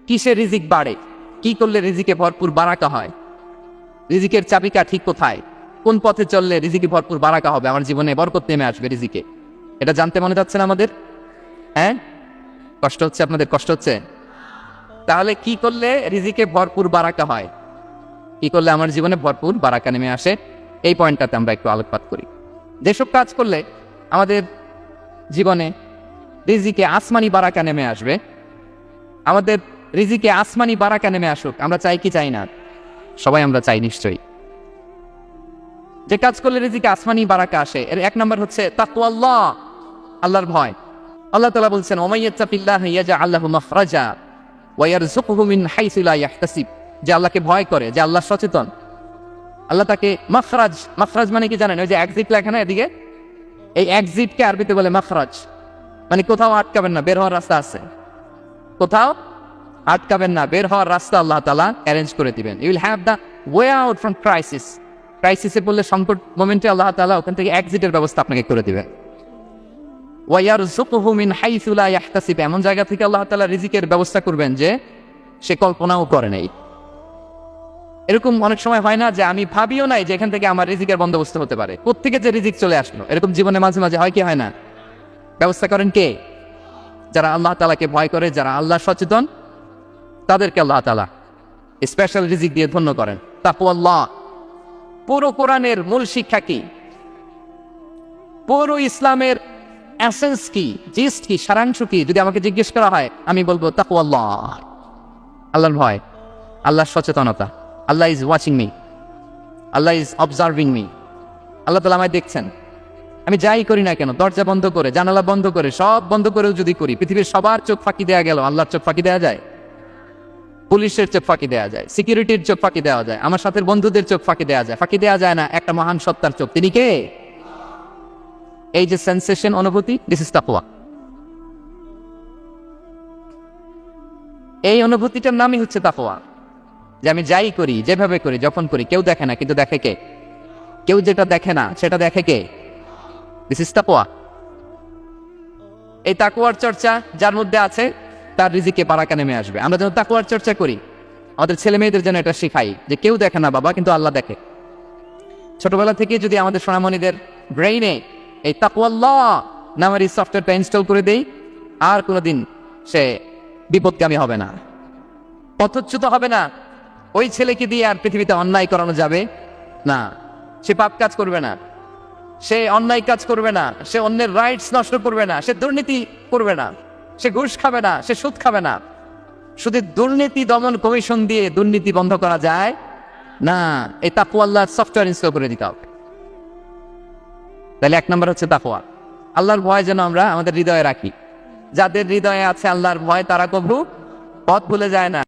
কিসে রিজিক বাড়ে, কি করলে রিজিকে ভরপুর বারাকা হয়, রিজিকের চাবিকা ঠিক কোথায়, কোন পথে চললে রিজিকে ভরপুর বারাকা হবে, আমার জীবনে বরকত নেমে আসবে রিজিকে, এটা জানতে মনে যাচ্ছে না আমাদের? হ্যাঁ, কষ্ট হচ্ছে আপনাদের? কষ্ট হচ্ছে? তাহলে কি করলে রিজিকে ভরপুর বারাকা হয়, কি করলে আমার জীবনে ভরপুর বারাকা নেমে আসে, এই পয়েন্টটাতে আমরা একটু আলোকপাত করি। যেসব কাজ করলে আমাদের জীবনে রিজিকে আসমানি বারাকা নেমে আসবে, আমাদের রিজিকে আসমানি বারাকা নেমে আসুক, আমরা চাই কি চাই না? সবাই আমরা চাই নিশ্চয়ই। যে কাজ করলে রিজিকে আসমানি বারাকা আসে, এর এক নম্বর হচ্ছে তাকওয়াল্লাহ, আল্লাহর ভয়। আল্লাহ তাআলা বলছেন ওমাইয়াত্তাকিল্লাহা ইয়াজআল লাহু মাখরাজা ওয়া ইয়ারযুকহু মিন হাইসু লা ইয়াহতাসিব, যে আল্লাহকে ভয় করে, যে আল্লাহ সচেতন, আল্লাহ তাকে মাখরাজ, মাখরাজ মানে কি জানেন? ওই যে এক্সিট লেখা না এদিকে, এই এক্সিটকে আরবিতে বলে মাখরাজ, মানে কোথাও আটকাবেন না, বের হওয়ার রাস্তা আছে, কোথাও আটকাবেন না, বের হওয়ার রাস্তা আল্লাহ তাআলা অ্যারেঞ্জ করে দিবেন। You will have the way out from crisis, ক্রাইসিসে পড়লে, সংকট মোমেন্টে আল্লাহ তাআলা ওখান থেকে এক্সিটের ব্যবস্থা আপনাকে করে দিবেন। ওয়া ইয়ারযুকহু মিন হাইসু লা ইয়াহতাসিব, এমন জায়গা থেকে আল্লাহ তাআলা রিজিকের ব্যবস্থা করবেন যে সে কল্পনাও করে নাই। এরকম অনেক সময় হয় না যে আমি ভাবিও নাই যে এখান থেকে আমার রিজিকের বন্দোবস্ত হতে পারে, কোত্থেকে যে রিজিক চলে আসলো, এরকম জীবনে মাঝে মাঝে হয় কি হয় না? ব্যবস্থা করেন কে? যারা আল্লাহ তাআলাকে ভয় করে, যারা আল্লাহ সচেতন, তাদেরকে আল্লাহ তাআলা স্পেশাল রিজিক দিয়ে ধন্য করেন। তাকওয়াল্লাহ। পুরো কোরআনের মূল শিক্ষা কি, পুরো ইসলামের এসেন্স কি, জিস্ট কি, সারাংশ কি, যদি আমাকে জিজ্ঞেস করা হয় আমি বলবো তাকওয়াল্লাহ, আল্লাহর ভয়, আল্লাহর সচেতনতা। Allah is watching me, Allah is observing me, আল্লাহ তাআলা আমায় দেখছেন। আমি যাই করি না কেন, দরজা বন্ধ করে, জানালা বন্ধ করে, সব বন্ধ করেও যদি করি, পৃথিবীর সবার চোখ ফাঁকি দেয়া গেল, আল্লাহর চোখ ফাঁকি দেয়া যায়? পুলিশের চোখ ফাঁকি দেয়া যায়, সিকিউরিটির চোখ ফাঁকি দেওয়া যায়, আমার সাথে বন্ধুদের চোখ ফাঁকি দেওয়া যায়, ফাঁকি দেওয়া যায় না একটা মহান সত্তার চোখ। তিনি কে? এই যে সেন্সেশন, অনুভূতি, দিস ইজ তাকওয়া। এই অনুভূতিটার নামই হচ্ছে তাকওয়া, যে আমি যাই করি, যেভাবে করি, যখন করি, কেউ দেখে না, কিন্তু দেখে কে? কেউ যেটা দেখে না সেটা দেখে কে? দিস ইজ তাকওয়া। এই তাকওয়ার চর্চা যার মধ্যে আছে তার রিজিকে বারাকা নেমে আসবে। আমরা যেন তাকওয়ার চর্চা করি, আমাদের ছেলে মেয়েদের যেন এটা শিখাই যে কেউ দেখে না বাবা, কিন্তু আল্লাহ দেখে। ছোটবেলা থেকে যদি আমাদের সোনামণিদের ব্রেইনে এই তাকওয়াল্লাহ নামের এই সফটওয়্যারটা ইনস্টল করে দেই, আর কোনোদিন সে বিপদগামী হবে না, পথচ্যুত হবে না। ওই ছেলেকে দিয়ে আর পৃথিবীতে অন্যায় করানো যাবে না, সে পাপ কাজ করবে না, সে অন্যায় কাজ করবে না, সে অন্যের রাইটস নষ্ট করবে না, সে দুর্নীতি করবে না, সে ঘুষ খাবে না, সে সুদ খাবে না। শুধু দুর্নীতি দমন কমিশন দিয়ে দুর্নীতি বন্ধ করা যায় না, এই তাকওয়াল্লাহর সফটওয়্যার ইনস্টল করে দিতে হবে। তাহলে এক নম্বর হচ্ছে তাকওয়া, আল্লাহর ভয় যেন আমরা আমাদের হৃদয়ে রাখি। যাদের হৃদয়ে আছে আল্লাহর ভয়, তারা কবু পথ ভুলে যায় না।